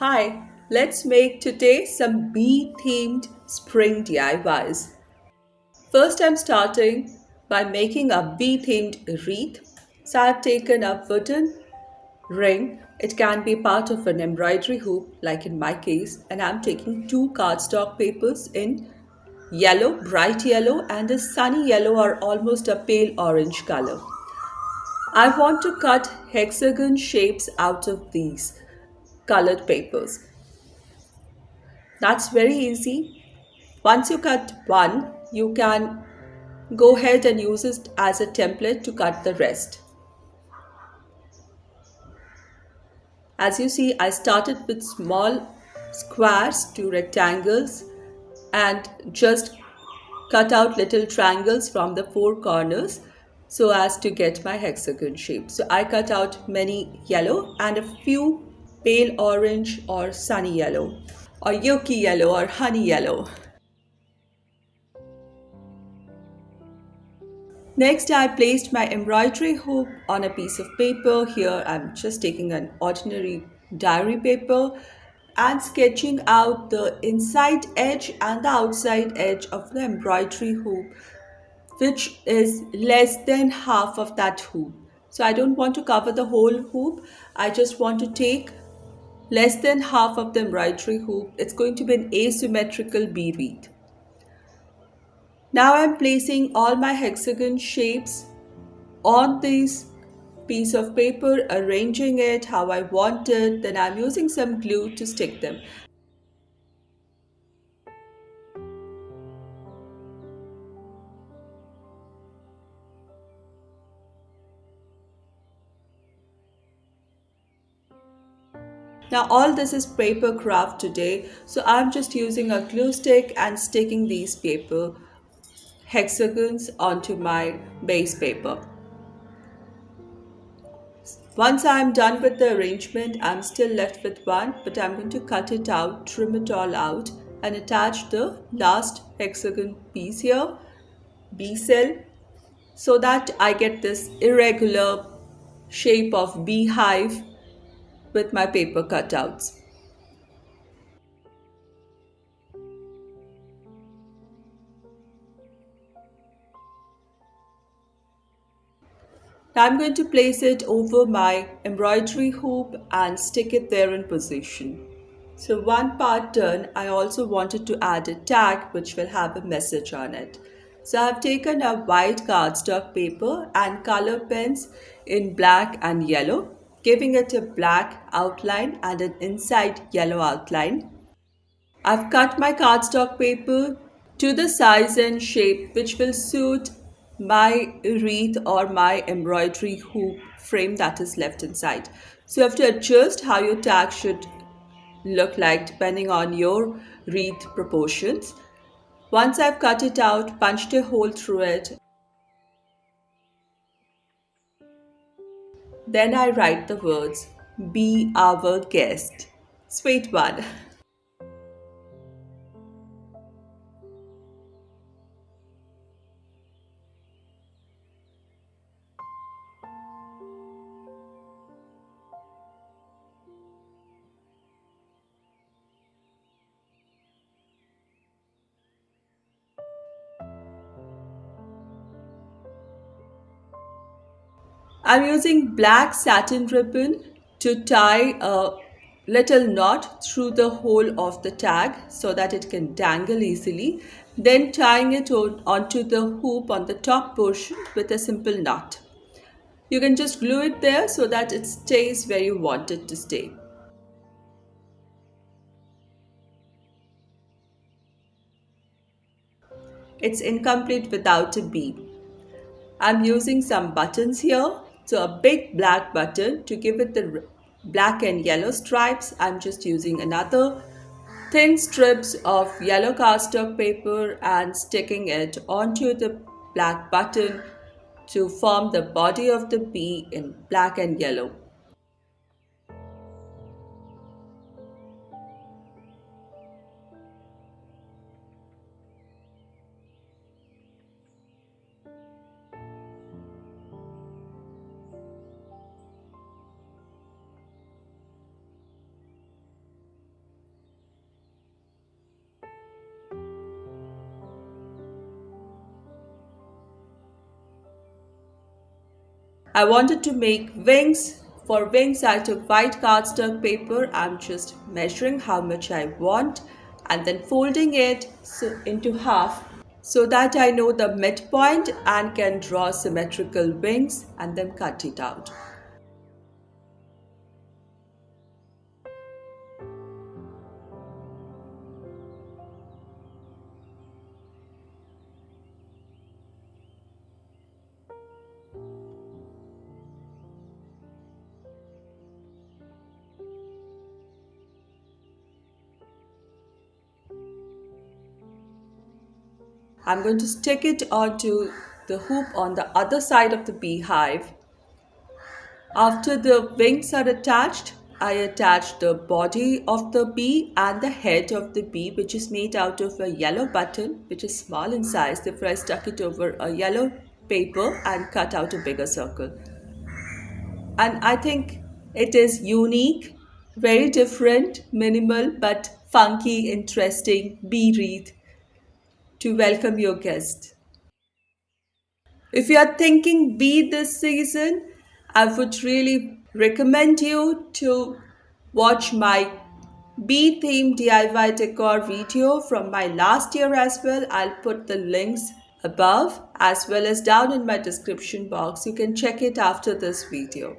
Hi, let's make today some bee themed spring DIYs. First, I'm starting by making a bee themed wreath. So, I've taken a wooden ring. It can be part of an embroidery hoop, like in my case, and I'm taking two cardstock papers in yellow, bright yellow, and a sunny yellow or almost a pale orange color. I want to cut hexagon shapes out of these colored papers. That's very easy. Once you cut one, you can go ahead and use it as a template to cut the rest. As you see, I started with small squares to rectangles and just cut out little triangles from the four corners so as to get my hexagon shape. So I cut out many yellow and a few pale orange or sunny yellow or yuki yellow or honey yellow. Next, I placed my embroidery hoop on a piece of paper. Here, I'm just taking an ordinary diary paper and sketching out the inside edge and the outside edge of the embroidery hoop, which is less than half of that hoop. So, I don't want to cover the whole hoop, I just want to take less than half of the embroidery hoop. It's going to be an asymmetrical bee wreath. Now, I'm placing all my hexagon shapes on this piece of paper, arranging it how I want it. Then I'm using some glue to stick them. Now all this is paper craft today, so I'm just using a glue stick and sticking these paper hexagons onto my base paper. Once I'm done with the arrangement, I'm still left with one, but I'm going to cut it out, trim it all out, and attach the last hexagon piece here, bee cell, so that I get this irregular shape of beehive with my paper cutouts. Now I'm going to place it over my embroidery hoop and stick it there in position. So one part done, I also wanted to add a tag which will have a message on it. So I've taken a white cardstock paper and color pens in black and yellow, giving it a black outline and an inside yellow outline. I've cut my cardstock paper to the size and shape which will suit my wreath or my embroidery hoop frame that is left inside. So you have to adjust how your tag should look like depending on your wreath proportions. Once I've cut it out, punched a hole through it, then I write the words, "Be our guest." Sweet one. I'm using black satin ribbon to tie a little knot through the hole of the tag so that it can dangle easily, then tying it onto the hoop on the top portion with a simple knot. You can just glue it there so that it stays where you want it to stay. It's incomplete without a bee. I'm using some buttons here. So a big black button to give it the black and yellow stripes. I'm just using another thin strips of yellow cardstock paper and sticking it onto the black button to form the body of the bee in black and yellow. I wanted to make wings. For wings, I took white cardstock paper. I'm just measuring how much I want and then folding it into half so that I know the midpoint and can draw symmetrical wings and then cut it out. I'm going to stick it onto the hoop on the other side of the beehive. After the wings are attached, I attach the body of the bee and the head of the bee, which is made out of a yellow button, which is small in size. Therefore, I stuck it over a yellow paper and cut out a bigger circle. And I think it is unique, very different, minimal, but funky, interesting bee wreath to welcome your guest. If you are thinking bee this season, I would really recommend you to watch my bee themed DIY decor video from my last year as well. I'll put the links above as well as down in my description box. You can check it after this video.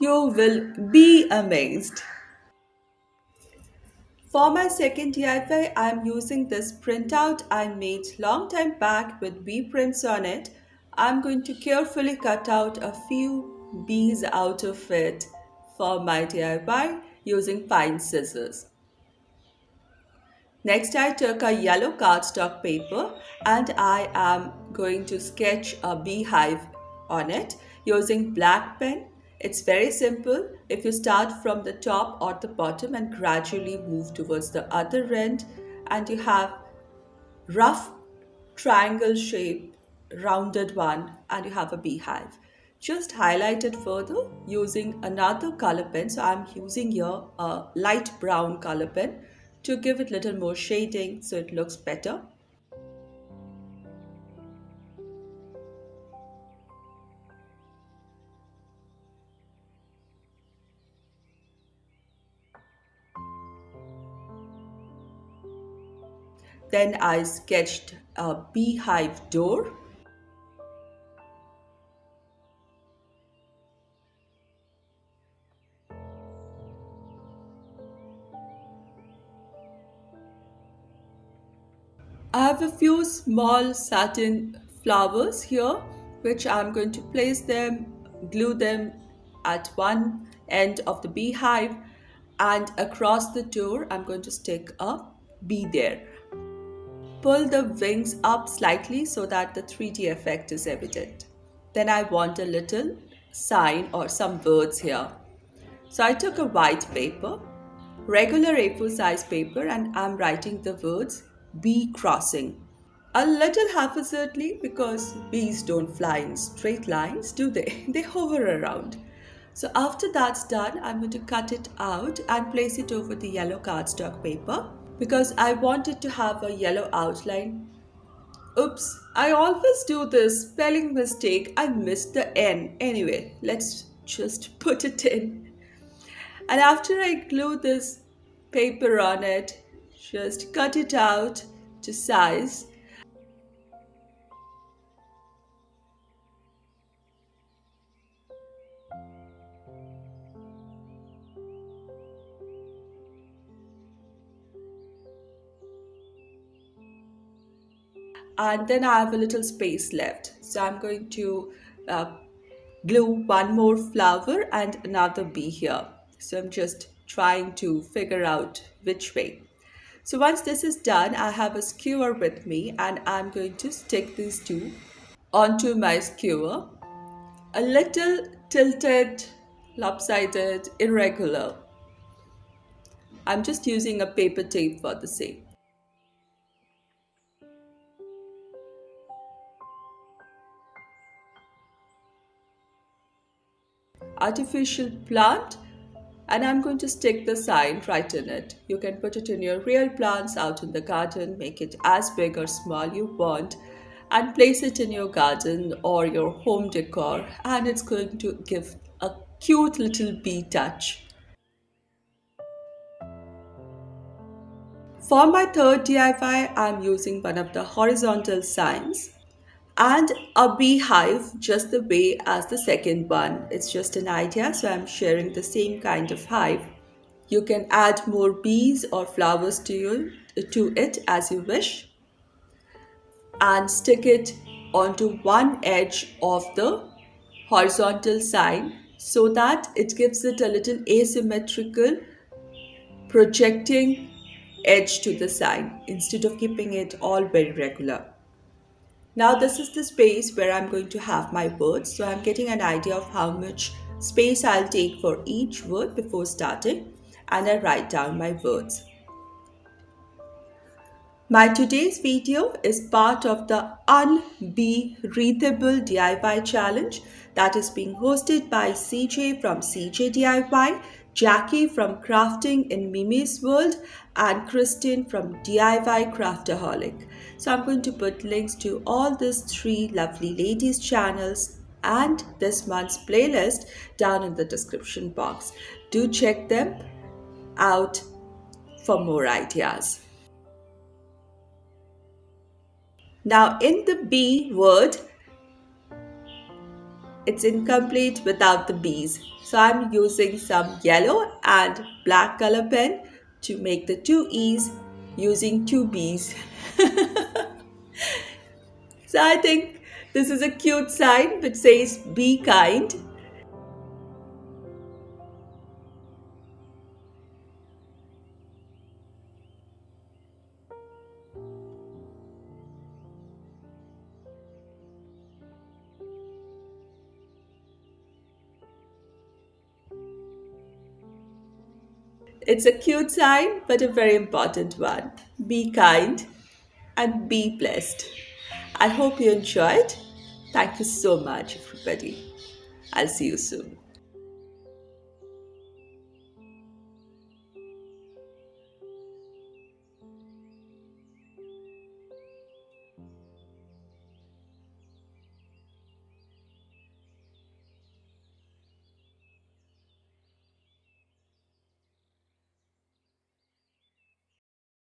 You will be amazed. For my second DIY, I'm using this printout I made long time back with bee prints on it. I'm going to carefully cut out a few bees out of it for my DIY using fine scissors. Next, I took a yellow cardstock paper and I am going to sketch a beehive on it using black pen. It's very simple. If you start from the top or the bottom and gradually move towards the other end, and you have rough triangle shape, rounded one, and you have a beehive. Just highlight it further using another color pen. So I'm using here a light brown color pen to give it a little more shading so it looks better. Then I sketched a beehive door. I have a few small satin flowers here, which I'm going to place them, glue them at one end of the beehive, and across the door, I'm going to stick a bee there. Pull the wings up slightly so that the 3D effect is evident. Then I want a little sign or some words here. So I took a white paper, regular A4 size paper, and I'm writing the words bee crossing. A little haphazardly because bees don't fly in straight lines, do they? They hover around. So after that's done, I'm going to cut it out and place it over the yellow cardstock paper because I wanted to have a yellow outline. Oops, I always do this spelling mistake. I missed the N. Anyway, let's just put it in. And after I glue this paper on it, just cut it out to size. And then I have a little space left. So I'm going to uh, glue one more flower and another bee here. So I'm just trying to figure out which way. So once this is done, I have a skewer with me and I'm going to stick these two onto my skewer. A little tilted, lopsided, irregular. I'm just using a paper tape for the same. Artificial plant, and I'm going to stick the sign right in it. You can put it in your real plants out in the garden, make it as big or small you want. and place it in your garden or your home decor, and it's going to give a cute little bee touch. For my third DIY, I'm using one of the horizontal signs and a beehive just the way as the second one. It's just an idea, so I'm sharing the same kind of hive. You can add more bees or flowers to it as you wish, and stick it onto one edge of the horizontal sign so that it gives it a little asymmetrical projecting edge to the sign instead of keeping it all very regular. Now this is the space where I'm going to have my words, so I'm getting an idea of how much space I'll take for each word before starting, and I write down my words. My today's video is part of the Unbreathable DIY challenge that is being hosted by CJ from CJ DIY, Jackie from Crafting in Mimi's World, and Christine from DIY Craftaholic. So I'm going to put links to all these three lovely ladies' channels and this month's playlist down in the description box. Do check them out for more ideas. Now, in the B word, it's incomplete without the B's. So I'm using some yellow and black color pen to make the two E's using two B's. So I think this is a cute sign which says be kind. It's a cute sign, but a very important one. Be kind and be blessed. I hope you enjoyed. Thank you so much, everybody. I'll see you soon.